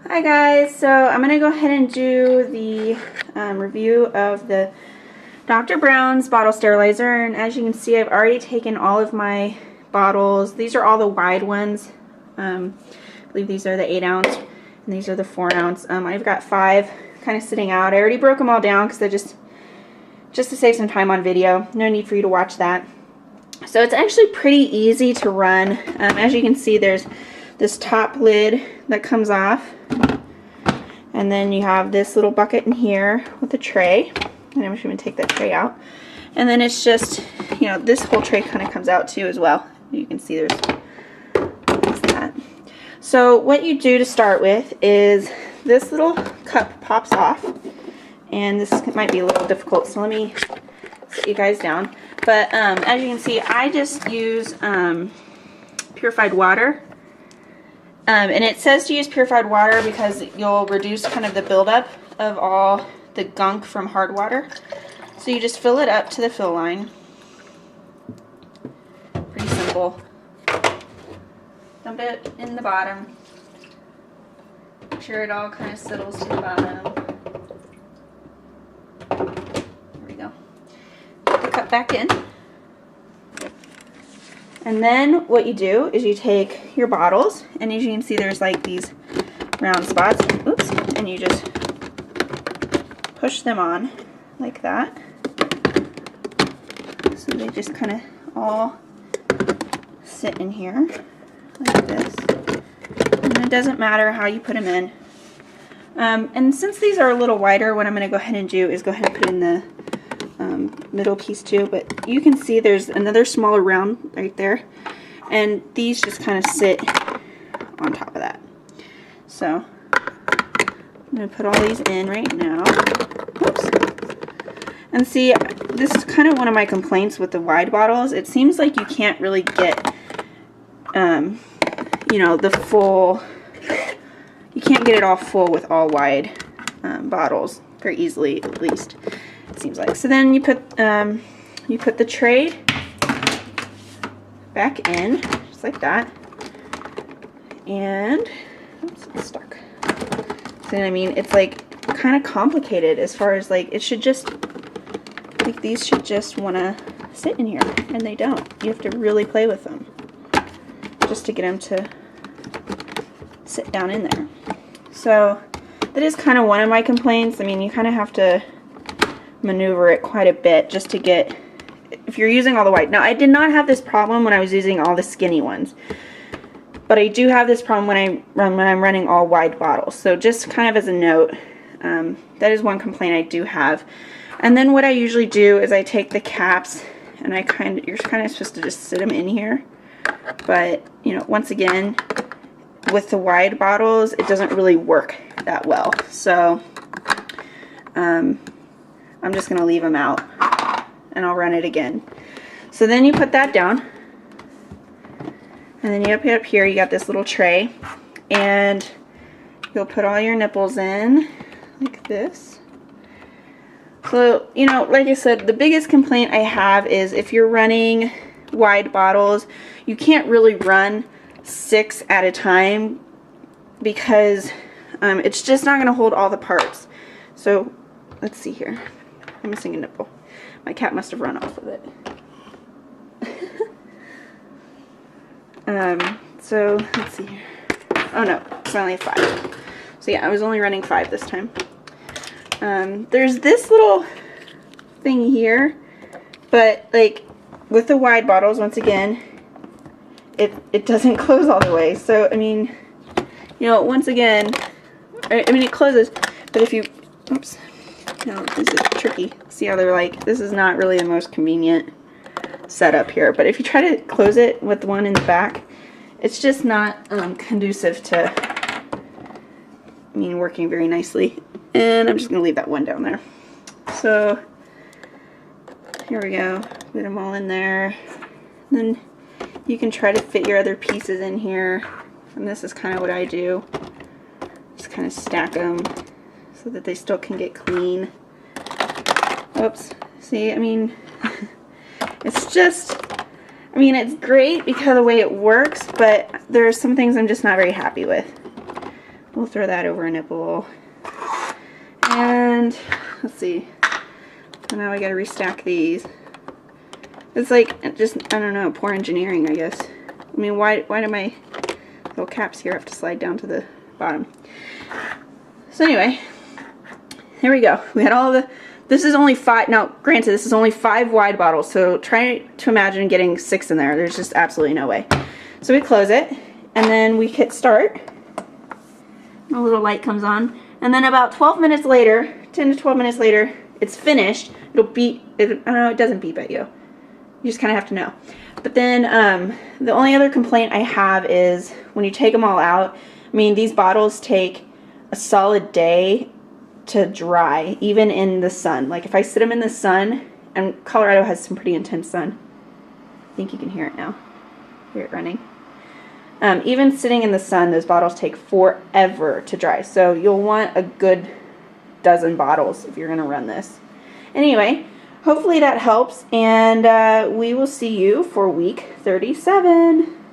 Hi guys, so I'm going to go ahead and do the review of the Dr. Brown's bottle sterilizer, and as you can see I've already taken all of my bottles. These are all the wide ones. I believe these are the 8 ounce and these are the 4 ounce. I've got 5 kind of sitting out. I already broke them all down because they're just to save some time on video. No need for you to watch that. So it's actually pretty easy to run. As you can see, there's this top lid that comes off, and then you have this little bucket in here with a tray, and I'm just going to take that tray out, and then it's just, you know, this whole tray kind of comes out too as well. You can see there's that. So what you do to start with is this little cup pops off, and this might be a little difficult, so let me sit you guys down. But as you can see, I just use purified water. And it says to use purified water because you'll reduce kind of the buildup of all the gunk from hard water. So you just fill it up to the fill line. Pretty simple. Dump it in the bottom. Make sure it all kind of settles to the bottom. There we go. Put the cup back in. And then what you do is you take your bottles, and as you can see there's like these round spots, oops, and you just push them on like that. So they just kind of all sit in here like this. And it doesn't matter how you put them in. And since these are a little wider, what I'm going to go ahead and do is go ahead and put in the middle piece too, but you can see there's another smaller round right there, and these just kind of sit on top of that. So I'm going to put all these in right now. Oops. And see, this is kind of one of my complaints with the wide bottles. It seems like you can't really get you know, the full, you can't get it all full with all wide bottles very easily, at least it seems like. So then you put the tray back in, just like that, and oops, it's stuck. So I mean, it's like kind of complicated as far as like, it should just, like, these should just want to sit in here, and they don't. You have to really play with them just to get them to sit down in there. So that is kind of one of my complaints. I mean, you kind of have to maneuver it quite a bit just to get, if you're using all the white. Now, I did not have this problem when I was using all the skinny ones, but I do have this problem when I'm running all wide bottles. So just kind of as a note, that is one complaint I do have. And then what I usually do is I take the caps, and you're kind of supposed to just sit them in here. But, you know, once again, with the wide bottles, it doesn't really work that well. So I'm just going to leave them out, and I'll run it again. So then you put that down, and then you up here you got this little tray, and you'll put all your nipples in like this. So, you know, like I said, the biggest complaint I have is if you're running wide bottles, you can't really run 6 at a time because it's just not going to hold all the parts. So let's see here. I'm missing a nipple. My cat must have run off with it. So let's see here. Oh no, it's only 5. So yeah, I was only running 5 this time. There's this little thing here, but like with the wide bottles, once again, it doesn't close all the way. So I mean, you know, once again, I mean it closes, but if you, oops, no, this is tricky. See how they're like, this is not really the most convenient setup here, but if you try to close it with the one in the back, it's just not conducive to, I mean, working very nicely. And I'm just going to leave that one down there. So here we go. Put them all in there. And then you can try to fit your other pieces in here. And this is kind of what I do. Just kind of stack them so that they still can get clean. Oops. See, I mean, it's just, I mean, it's great because of the way it works, but there are some things I'm just not very happy with. We'll throw that over a nipple. And let's see. So now I gotta restack these. It's like just, I don't know, poor engineering, I guess. I mean, why do my little caps here have to slide down to the bottom? So anyway, here we go. We had all the, this is only 5, now granted this is only 5 wide bottles, so try to imagine getting 6 in there. There's just absolutely no way. So we close it, and then we hit start. A little light comes on, and then about 12 minutes later, 10 to 12 minutes later, it's finished. It'll beep, I don't know, it doesn't beep at you. You just kind of have to know. But then the only other complaint I have is when you take them all out, I mean, these bottles take a solid day to dry, even in the sun. Like if I sit them in the sun, and Colorado has some pretty intense sun. I think you can hear it now. Hear it running. Even sitting in the sun, those bottles take forever to dry. So you'll want a good dozen bottles if you're going to run this. Anyway, hopefully that helps, and we will see you for week 37.